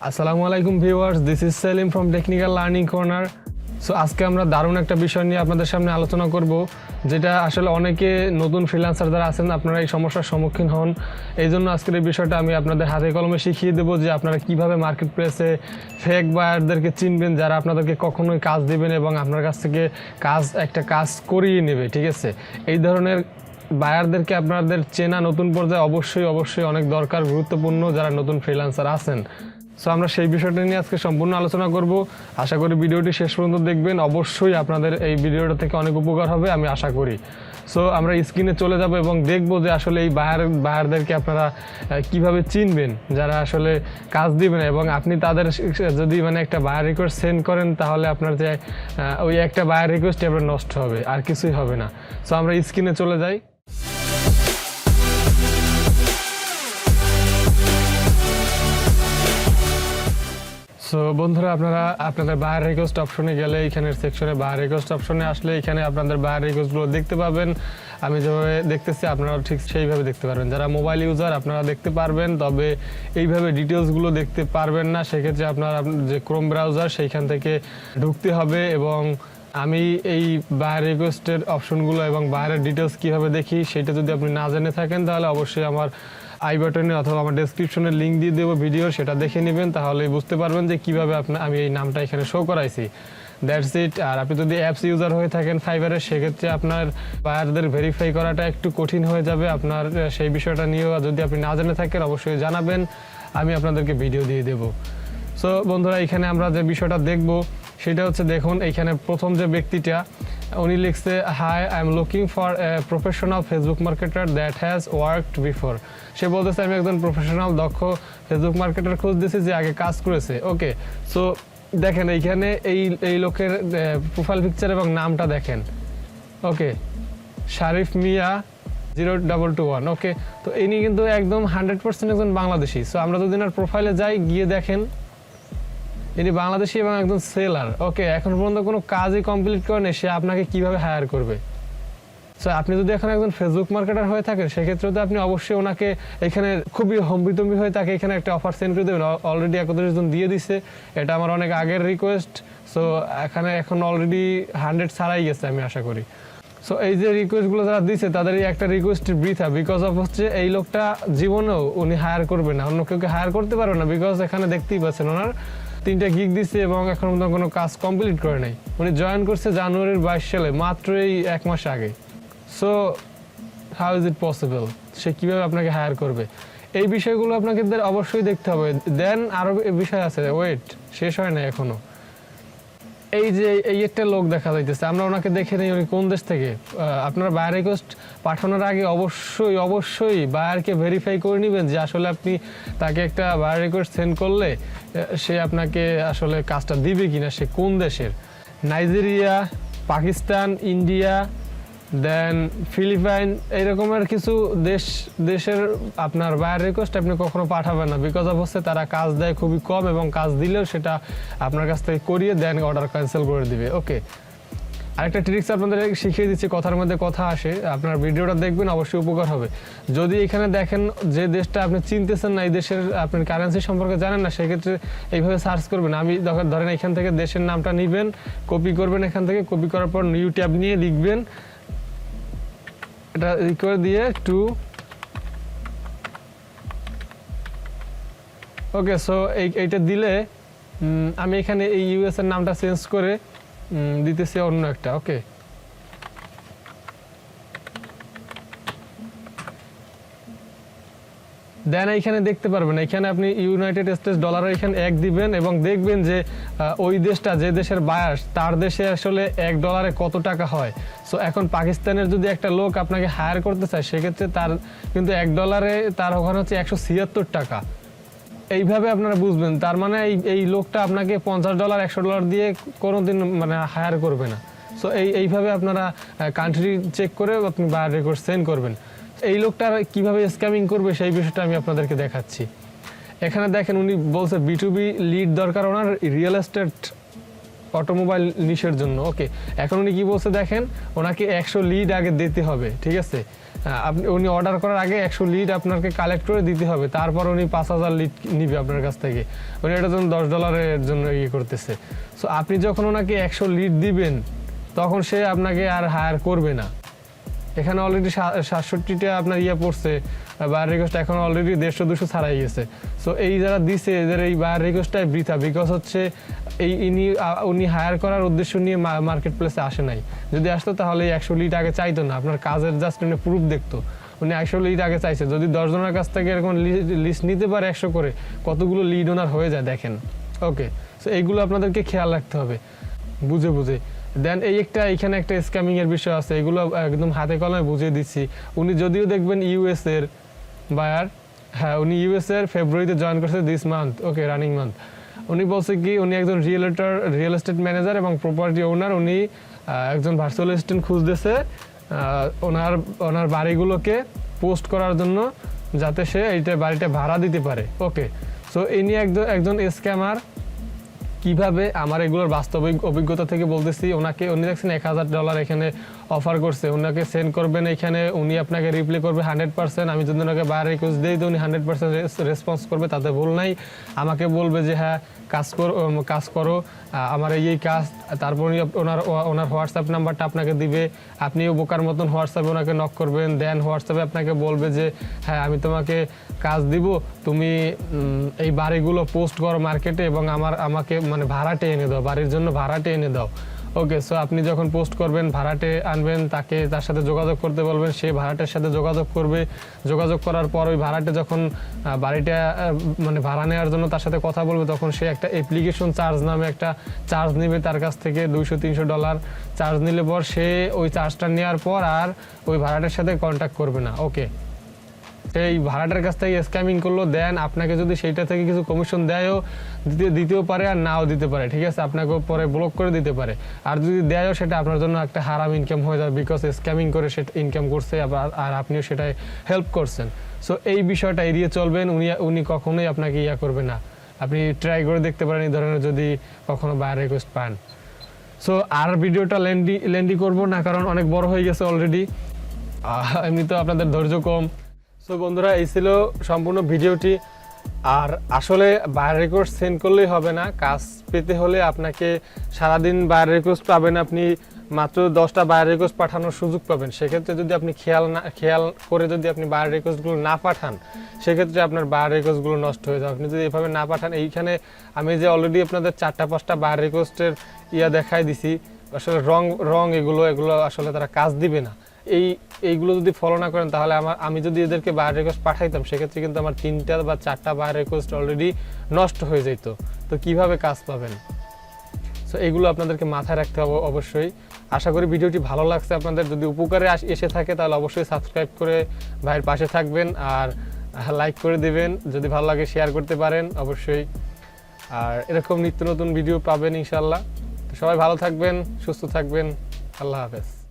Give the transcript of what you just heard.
আসসালামু আলাইকুম viewers, this is Selim from technical learning corner. So আজকে আমরা দারুণ একটা বিষয় নিয়ে আপনাদের সামনে আলোচনা করব, যেটা আসলে অনেকে নতুন ফ্রিল্যান্সার যারা আছেন আপনারা এই সমস্যার সম্মুখীন হন। এই জন্য আজকের এই বিষয়টা আমি আপনাদের হাতে কলমে শিখিয়ে দেবো যে আপনারা কিভাবে মার্কেট প্লেসে ফেক বায়ারদেরকে চিনবেন, যারা আপনাদেরকে কখনোই কাজ দেবেন এবং আপনার কাছ থেকে একটা কাজ করিয়ে নেবে। ঠিক আছে, এই ধরনের বায়ারদেরকে আপনাদের চেনা নতুন পর্যায়ে অবশ্যই অনেক দরকার, গুরুত্বপূর্ণ যারা নতুন ফ্রিল্যান্সার আছেন। সো আমরা সেই বিষয়টা নিয়ে আজকে সম্পূর্ণ আলোচনা করব। আশা করি ভিডিওটি শেষ পর্যন্ত দেখবেন, অবশ্যই আপনাদের এই ভিডিওটা থেকে অনেক উপকার হবে আমি আশা করি। সো আমরা স্ক্রিনে চলে যাব এবং দেখব যে আসলে এই বায়ারদেরকে আপনারা কিভাবে চিনবেন, যারা আসলে কাজ দিবেন। এবং আপনি তাদের যদি একটা বায়ার রিকোয়েস্ট সেন্ড করেন, তাহলে আপনার যে ওই একটা বায়ার রিকোয়েস্টই আপনার নষ্ট হবে, আর কিছুই হবে না। সো আমরা স্ক্রিনে চলে যাই। সো বন্ধুরা, আপনারা আপনাদের বায়ার রিকোয়েস্ট অপশনে গেলে এখানের সেকশনে বায়ার রিকোয়েস্ট অপশনে আসলে এখানে আপনাদের বায়ার রিকোয়েস্টগুলো দেখতে পাবেন। আমি যেভাবে দেখতেছি আপনারা ঠিক সেইভাবে দেখতে পারবেন। যারা মোবাইল ইউজার আপনারা দেখতে পারবেন, তবে এইভাবে ডিটেলসগুলো দেখতে পারবেন না। সেক্ষেত্রে আপনার যে ক্রোম ব্রাউজার সেইখান থেকে ঢুকতে হবে। এবং আমি এই বায়ার রিকোয়েস্টের অপশনগুলো এবং বায়ারের ডিটেলস কীভাবে দেখি সেটা যদি আপনি না জেনে থাকেন, তাহলে অবশ্যই আমার আই বাটনে অথবা আমার ডেসক্রিপশনে লিঙ্ক দিয়ে দেবো ভিডিও, সেটা দেখে নেবেন। তাহলে বুঝতে পারবেন যে কীভাবে আমি এই নামটা এখানে শো করাইছি। That's it. আর আপনি যদি অ্যাপস ইউজার হয়ে থাকেন ফাইবারের, সেক্ষেত্রে আপনার বায়ারদের ভেরিফাই করাটা একটু কঠিন হয়ে যাবে। আপনার সেই বিষয়টা নিয়েও যদি আপনি না জেনে থাকেন অবশ্যই জানাবেন, আমি আপনাদেরকে ভিডিও দিয়ে দেবো। সো বন্ধুরা, এখানে আমরা যে বিষয়টা দেখব সেটা হচ্ছে, দেখুন এইখানে প্রথম যে ব্যক্তিটা উনি লিখছে, hi I am looking for a professional Facebook marketer that has worked before. সে বলতেছে আমি একজন প্রফেশনাল দক্ষ ফেসবুক মার্কেটার খোঁজ দিয়েছি যে আগে কাজ করেছে। ওকে, সো দেখেন এইখানে এই লোকের প্রোফাইল পিকচার এবং নামটা দেখেন। ওকে, শারিফ মিয়া 0221। ওকে, তো ইনি কিন্তু একদম 100% একজন বাংলাদেশি। সো আমরা যদি এনার প্রোফাইলে যাই, গিয়ে দেখেন ইনি বাংলাদেশি এবং একজন সেলার। ওকে, এখন পর্যন্ত কোনো কাজই কমপ্লিট করেনি, সে আপনাকে কিভাবে হায়ার করবে? সো আপনি যদি এখন একজন ফেসবুক মার্কেটার হয়ে থাকেন, সেক্ষেত্রে তো আপনি অবশ্যই ওনাকে এখানে খুবই হম্বিতম্বি হয়ে তাকে এখানে একটা অফার সেন্ড করে দেবেন। অলরেডি 31 জন দিয়ে দিছে, এটা আমার অনেক আগের রিকোয়েস্ট। সো এখন অলরেডি 100 ছাড়াই গেছে আমি আশা করি। সো এই যে রিকোয়েস্টগুলো যারা দিচ্ছে তাদের এই একটা রিকোয়েস্ট বৃথা, বিকজ অফ হচ্ছে এই লোকটা জীবনেও উনি হায়ার করবে না, অন্য কেউকে হায়ার করতে পারবে না। বিকজ এখানে দেখতেই পাচ্ছেন ওনার 3টা গিগ দিচ্ছে এবং এখন পর্যন্ত কোনো কাজ কমপ্লিট করে নাই। উনি জয়েন করছে জানুয়ারির 22 সালে, মাত্র এই 1 মাস আগে। So how is it possible? সে কীভাবে আপনাকে হায়ার করবে? এই বিষয়গুলো আপনাকে অবশ্যই দেখতে হবে। দেন আরও বিষয় আছে, ওয়েট, শেষ হয় না এখনও। এই যে এই একটা লোক দেখা যাইতেছে, আমরা ওনাকে দেখে নিই উনি কোন দেশ থেকে। আপনারা বায়ার রিকোয়েস্ট পাঠানোর আগে অবশ্যই বায়ারকে ভেরিফাই করে নেবেন যে আসলে আপনি তাকে একটা বায়ার রিকোয়েস্ট সেন্ড করলে সে আপনাকে আসলে কাজটা দিবে কিনা, সে কোন দেশের। নাইজেরিয়া, পাকিস্তান, ইন্ডিয়া, দেন ফিলিপাইন, এইরকমের কিছু দেশের আপনার বায়ার রিকোয়েস্ট আপনি কখনো পাঠাবেন না। বিকজ অফ হচ্ছে তারা কাজ দেয় খুবই কম, এবং কাজ দিলেও সেটা আপনার কাছ থেকে করিয়ে দেন অর্ডার ক্যান্সেল করে দিবে। ওকে, আরেকটা ট্রিক্স আপনাদের শিখিয়ে দিচ্ছি, কথার মধ্যে কথা আসে, আপনার ভিডিওটা দেখবেন অবশ্যই উপকার হবে। যদি এখানে দেখেন যে দেশটা আপনি চিনতেছেন না, এই দেশের আপনার কারেন্সি সম্পর্কে জানেন না, সেক্ষেত্রে এইভাবে সার্চ করবেন। আমি ধরেন এখান থেকে দেশের নামটা নেবেন, কপি করবেন, এখান থেকে কপি করার পর নিউ ট্যাব নিয়ে লিখবেন, এটা করে দিয়ে ওকে। সো এইটা দিলে আমি এখানে এই ইউএস এর নামটা চেঞ্জ করে দিতেছি অন্য একটা। ওকে, দেন এইখানে দেখতে পারবেন, এখানে আপনি ইউনাইটেড স্টেটস ডলার এখানে 1 দিবেন এবং দেখবেন যে ওই দেশটা যে দেশের বায়ার, তার দেশে আসলে $1 কত টাকা হয়। সো এখন পাকিস্তানের যদি একটা লোক আপনাকে হায়ার করতে চায়, সেক্ষেত্রে তার কিন্তু $1 তার ওখানে হচ্ছে 176 টাকা। এইভাবে আপনারা বুঝবেন, তার মানে এই লোকটা আপনাকে $50 $100 দিয়ে কোনোদিন হায়ার করবে না। সো এইভাবে আপনারা কান্ট্রি চেক করে আপনি বায়ার রিকোয়েস্ট সেন্ড করবেন। এই লোকটা কিভাবে স্ক্যামিং করবে সেই বিষয়টা আমি আপনাদেরকে দেখাচ্ছি। এখানে দেখেন উনি বলছে B2B লিড দরকার ওনার রিয়েল এস্টেট অটোমোবাইল নিশের জন্য। ওকে, এখন উনি কি বলছে দেখেন, ওনাকে 100 লিড আগে দিতে হবে। ঠিক আছে, আপনি উনি অর্ডার করার আগে 100 লিড আপনাকে কালেক্ট করে দিতে হবে, তারপর উনি 5000 লিড নিবে আপনার কাছ থেকে। উনি এটার জন্য $10 জন্য ইয়ে করতেছে। সো আপনি যখন ওনাকে 100 লিড দিবেন তখন সে আপনাকে আর হায়ার করবে না। এখানে অলরেডি 67টা আপনার ইয়ে পড়ছে বায়ার রিকোয়েস্ট, এখন অলরেডি 150-200 ছাড়াই গেছে। সো এই যারা দিছে এদের এই বায়ার রিকোয়েস্টটাই বৃথা, বিকজ হচ্ছে উনি হায়ার করার উদ্দেশ্য নিয়ে মার্কেট প্লেসে আসে নাই। যদি আসতো তাহলে 100 লিড আগে চাইতো না, আপনার কাজের জাস্ট উনি প্রুফ দেখতো। উনি 100 লিড আগে চাইছে। যদি 10 জনের কাছ থেকে এরকম লিস্ট নিতে পারে 100 করে, কতগুলো লিড ওনার হয়ে যায় দেখেন। ওকে, সো এইগুলো আপনাদেরকে খেয়াল রাখতে হবে বুঝে বুঝে। দেন এখানে একটা স্ক্যামিং এর বিষয় আছে, এগুলো একদম হাতে কলমে বুঝিয়ে দিচ্ছি। উনি যদিও দেখবেন ইউএস এর বায়ার, হ্যাঁ উনি ইউএস এর ফেব্রুয়ারিতে জয়েন করছে this month, okay running month. উনি বলছে কি উনি একজন রিয়েল এস্টেট ম্যানেজার এবং প্রপার্টি ওনার। উনি একজন ভার্চুয়াল অ্যাসিস্ট্যান্ট খুঁজতেছে ওনার বাড়িগুলোকে পোস্ট করার জন্য, যাতে সে বাড়িটা ভাড়া দিতে পারে। ওকে, সো ইনি একজন স্ক্যামার। কিভাবে আমার এগুলোর বাস্তবিক অভিজ্ঞতা থেকে বলতেছি। উনি দেখছেন $1000 এখানে অফার করছে, ওনাকে সেন্ড করবেন এখানে, উনি আপনাকে রিপ্লাই করবে 100%। আমি যদি ওনাকে বায়ার রিকোয়েস্ট দিই তো উনি 100% রেসপন্স করবে, তাতে ভুল নাই। আমাকে বলবে যে হ্যাঁ কাজ করো আমার এই কাজ, তারপর ওনার হোয়াটসঅ্যাপ নাম্বারটা আপনাকে দিবে। আপনিও বোকার মতন হোয়াটসঅ্যাপে ওনাকে নক করবেন, দেন হোয়াটসঅ্যাপে আপনাকে বলবে যে হ্যাঁ আমি তোমাকে কাজ দিব, তুমি এই বাড়িগুলো পোস্ট করো মার্কেটে এবং আমাকে মানে ভাড়াটে এনে দাও, বাড়ির জন্য ভাড়াটে এনে দাও। ওকে, সো আপনি যখন পোস্ট করবেন ভাড়াটে আনবেন, তার সাথে যোগাযোগ করতে বলবেন, সে ভাড়াটের সাথে যোগাযোগ করবে। যোগাযোগ করার পর ওই ভাড়াটে যখন বাড়িটা মানে ভাড়া নেওয়ার জন্য তার সাথে কথা বলবে, তখন সে একটা অ্যাপ্লিকেশন চার্জ নামে একটা চার্জ নেবে তার কাছ থেকে, $200-300 চার্জ নিলে পর সে ওই চার্জটা নেওয়ার পর আর ওই ভাড়াটের সাথে কন্ট্যাক্ট করবে না। ওকে, সেই ভাড়াটার কাছ থেকে স্ক্যামিং করলো, দেন আপনাকে যদি সেইটা থেকে কিছু কমিশন দেয়ও, দিতেও পারে আর নাও দিতে পারে, ঠিক আছে, আপনাকে পরে ব্লক করে দিতে পারে। আর যদি দেয়ও সেটা আপনার জন্য একটা হারাম ইনকাম হয়ে যাবে, বিকজ স্ক্যামিং করে সেটা ইনকাম করছে আর আপনিও সেটাই হেল্প করছেন। সো এই বিষয়টা এড়িয়ে চলবেন, উনি কখনোই আপনাকে করবে না। আপনি ট্রাই করে দেখতে পারেন এই ধরনের যদি কখনো বায়ার রিকোয়েস্ট পান। সো আর ভিডিওটা লেন্ডি করব না, কারণ অনেক বড় হয়ে গেছে অলরেডি, এমনি তো আপনাদের ধৈর্য কম। সো বন্ধুরা, এই ছিল সম্পূর্ণ ভিডিওটি। আর আসলে বায়ার রিকোয়েস্ট সেন্ড করলেই হবে না, কাজ পেতে হলে আপনাকে সারাদিন বায়ার রিকোয়েস্ট পাবেন, আপনি মাত্র 10টা বায়ার রিকোয়েস্ট পাঠানোর সুযোগ পাবেন। সেক্ষেত্রে যদি আপনি খেয়াল করে যদি আপনি বায়ার রিকোয়েস্টগুলো না পাঠান, সেক্ষেত্রে আপনার বায়ার রিকোয়েস্টগুলো নষ্ট হয়ে যাবে। আপনি যদি এভাবে না পাঠান, এইখানে আমি যে অলরেডি আপনাদের 4টা-5টা বায়ার রিকোয়েস্টের দেখাই দিছি, আসলে রং এগুলো আসলে তারা কাজ দিবে না। এইগুলো যদি ফলো না করেন, তাহলে আমি যদি এদেরকে বায়ার রিকোয়েস্ট পাঠাইতাম, সেক্ষেত্রে কিন্তু আমার 3টা বা 4টা বায়ার রিকোয়েস্ট অলরেডি নষ্ট হয়ে যেত। তো কিভাবে কাজ পাবেন? সো এগুলো আপনাদেরকে মাথায় রাখতে হবে অবশ্যই। আশা করি ভিডিওটি ভালো লাগছে আপনাদের। যদি উপকারে এসে থাকে তাহলে অবশ্যই সাবস্ক্রাইব করে ভাইয়ের পাশে থাকবেন আর লাইক করে দেবেন। যদি ভালো লাগে শেয়ার করতে পারেন অবশ্যই। আর এরকম নিত্য নতুন ভিডিও পাবেন ইনশাল্লাহ। তো সবাই ভালো থাকবেন, সুস্থ থাকবেন। আল্লাহ হাফেজ।